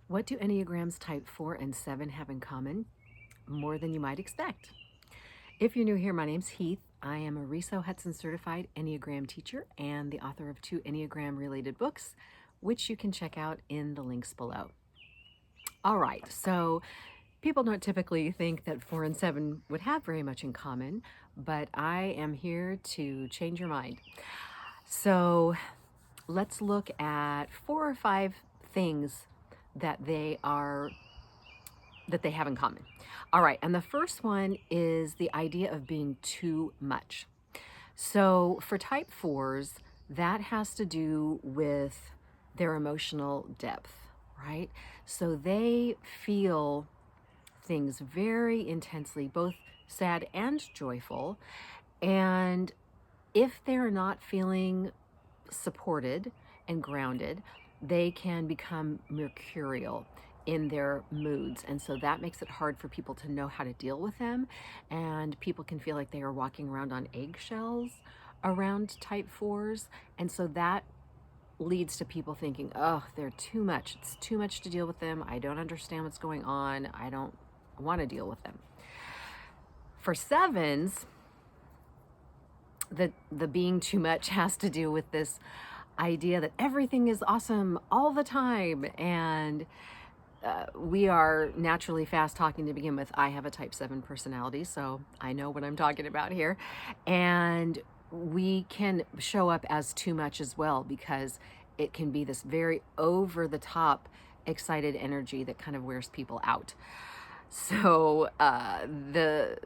What do Enneagrams type 4 and 7 have in common? More than you might expect. If you're new here, my name's Heath. I am a Riso Hudson certified Enneagram teacher and the author of 2 Enneagram related books, which you can check out in the links below. All right, so people don't typically think that 4 and 7 would have very much in common, but I am here to change your mind. So let's look at 4 or 5 things that they have in common. All right, and the first one is the idea of being too much. So for type 4s, that has to do with their emotional depth, right? So they feel things very intensely, both sad and joyful. And if they're not feeling supported and grounded, they can become mercurial in their moods. And so that makes it hard for people to know how to deal with them. And people can feel like they are walking around on eggshells around type 4s. And so that leads to people thinking, oh, they're too much. It's too much to deal with them. I don't understand what's going on. I don't want to deal with them. For 7s, the being too much has to do with this idea that everything is awesome all the time, and we are naturally fast talking to begin with. I have a type 7 personality, so I know what I'm talking about here, and we can show up as too much as well, because it can be this very over the top excited energy that kind of wears people out. So the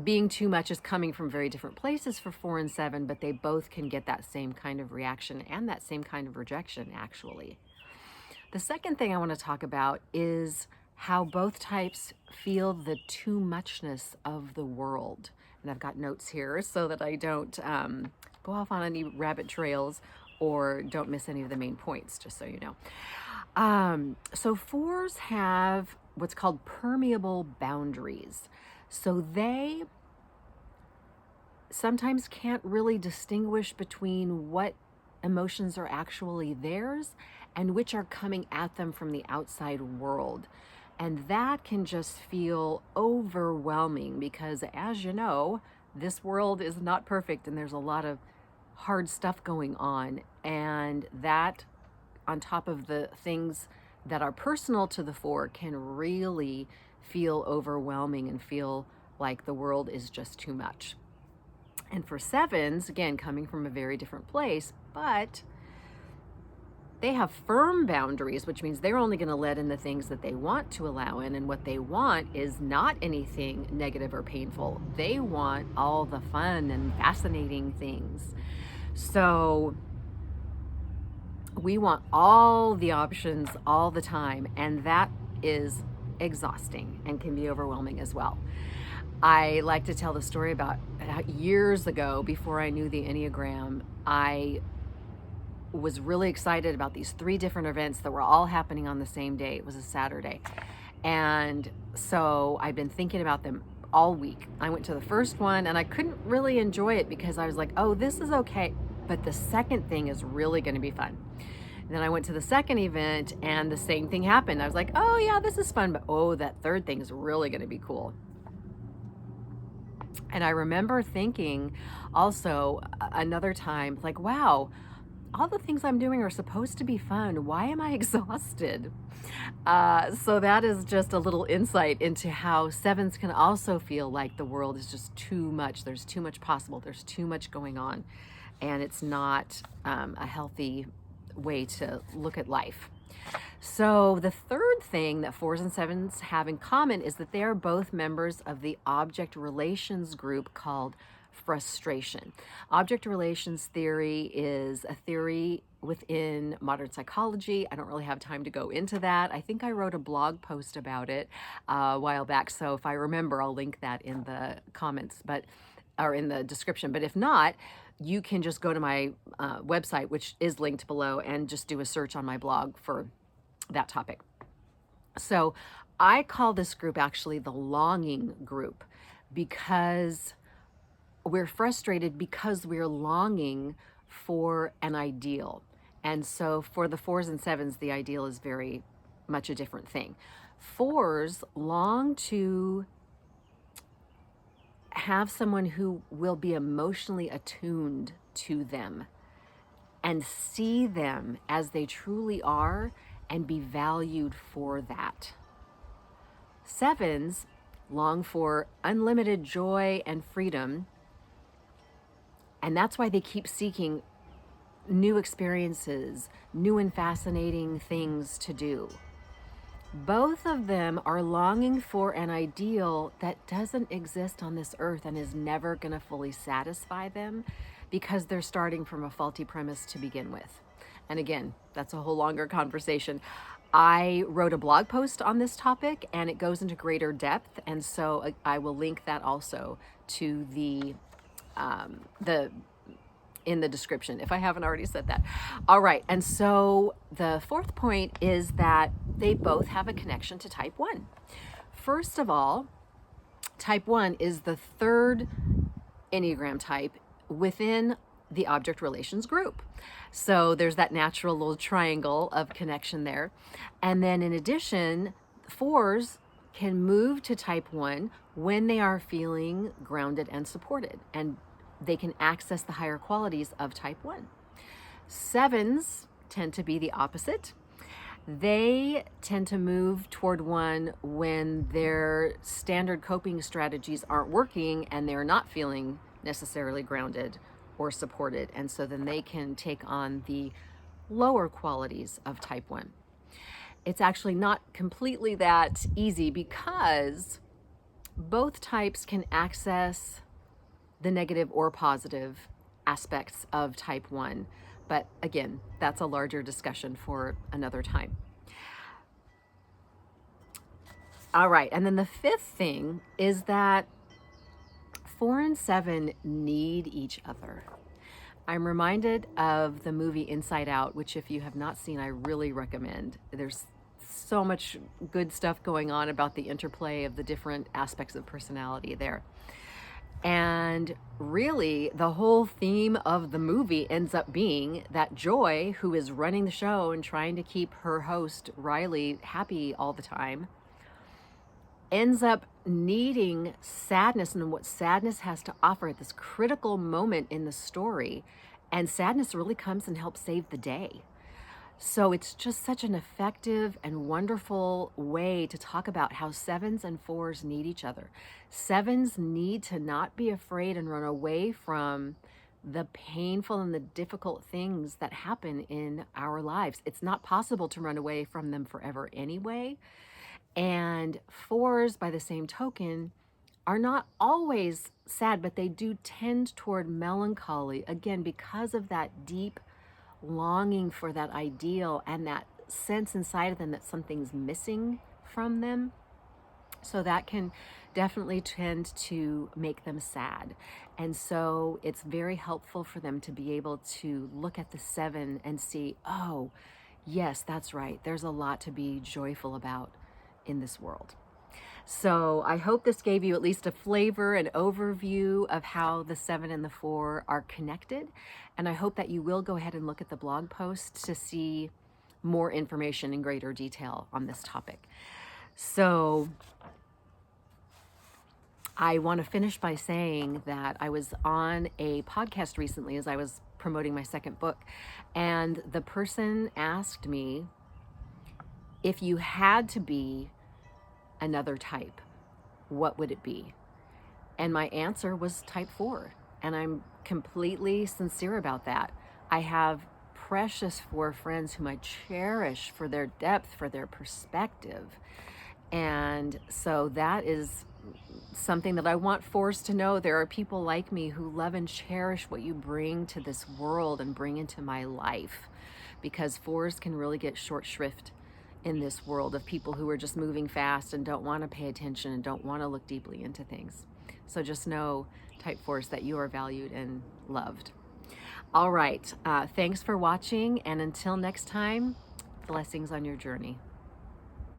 being too much is coming from very different places for 4 and 7, but they both can get that same kind of reaction and that same kind of rejection, actually. The second thing I want to talk about is how both types feel the too muchness of the world. And I've got notes here so that I don't go off on any rabbit trails or don't miss any of the main points, just so you know. So 4s have what's called permeable boundaries. So they sometimes can't really distinguish between what emotions are actually theirs and which are coming at them from the outside world. And that can just feel overwhelming because, as you know, this world is not perfect and there's a lot of hard stuff going on. And that, on top of the things that are personal to the 4, can really feel overwhelming and feel like the world is just too much. And for 7s, again, coming from a very different place, but they have firm boundaries, which means they're only going to let in the things that they want to allow in. And what they want is not anything negative or painful. They want all the fun and fascinating things. So we want all the options all the time, and that is exhausting and can be overwhelming as well. I like to tell the story about years ago, before I knew the Enneagram. I was really excited about these 3 different events that were all happening on the same day. It was a Saturday. And so I'd been thinking about them all week. I went to the first one and I couldn't really enjoy it because I was like, oh, this is okay, but the second thing is really going to be fun. And then I went to the second event and the same thing happened. I was like, oh yeah, this is fun, but oh, that third thing is really going to be cool. And I remember thinking also another time, like, wow, all the things I'm doing are supposed to be fun. Why am I exhausted? So that is just a little insight into how 7s can also feel like the world is just too much. There's too much possible. There's too much going on. And it's not a healthy way to look at life. So the third thing that 4s and 7s have in common is that they are both members of the object relations group called frustration. Object relations theory is a theory within modern psychology. I don't really have time to go into that. I think I wrote a blog post about it a while back. So if I remember, I'll link that in the comments, or in the description. But if not, you can just go to my website, which is linked below, and just do a search on my blog for that topic. So I call this group actually the longing group, because we're frustrated because we're longing for an ideal. And so for the 4s and 7s, the ideal is very much a different thing. Fours long to have someone who will be emotionally attuned to them and see them as they truly are and be valued for that. Sevens long for unlimited joy and freedom, and that's why they keep seeking new experiences, new and fascinating things to do. Both of them are longing for an ideal that doesn't exist on this earth and is never going to fully satisfy them because they're starting from a faulty premise to begin with. And again, that's a whole longer conversation. I wrote a blog post on this topic and it goes into greater depth. And so I will link that also to the in the description, if I haven't already said that. All right, and so the fourth point is that they both have a connection to type 1. First of all, type 1 is the third Enneagram type within the object relations group. So there's that natural little triangle of connection there. And then in addition, fours can move to type 1 when they are feeling grounded and supported, and they can access the higher qualities of type 1. Sevens tend to be the opposite. They tend to move toward 1 when their standard coping strategies aren't working and they're not feeling necessarily grounded or supported. And so then they can take on the lower qualities of type 1. It's actually not completely that easy because both types can access the negative or positive aspects of type 1. But again, that's a larger discussion for another time. All right, and then the fifth thing is that 4 and 7 need each other. I'm reminded of the movie Inside Out, which if you have not seen, I really recommend. There's so much good stuff going on about the interplay of the different aspects of personality there. And really, the whole theme of the movie ends up being that Joy, who is running the show and trying to keep her host, Riley, happy all the time, ends up needing sadness and what sadness has to offer at this critical moment in the story. And sadness really comes and helps save the day. So it's just such an effective and wonderful way to talk about how 7s and 4s need each other. 7s need to not be afraid and run away from the painful and the difficult things that happen in our lives. It's not possible to run away from them forever anyway. And 4s, by the same token, are not always sad, but they do tend toward melancholy, again, because of that deep longing for that ideal and that sense inside of them that something's missing from them. So that can definitely tend to make them sad. And so it's very helpful for them to be able to look at the 7 and see, oh, yes, that's right. There's a lot to be joyful about in this world. So I hope this gave you at least a flavor and overview of how the 7 and the 4 are connected. And I hope that you will go ahead and look at the blog post to see more information in greater detail on this topic. So I want to finish by saying that I was on a podcast recently as I was promoting my second book, and the person asked me, if you had to be another type, what would it be? And my answer was type 4. And I'm completely sincere about that. I have precious 4 friends whom I cherish for their depth, for their perspective. And so that is something that I want 4s to know. There are people like me who love and cherish what you bring to this world and bring into my life, because 4s can really get short shrift in this world of people who are just moving fast and don't want to pay attention and don't want to look deeply into things. So just know, type 4s, that you are valued and loved. All right. Thanks for watching. And until next time, blessings on your journey.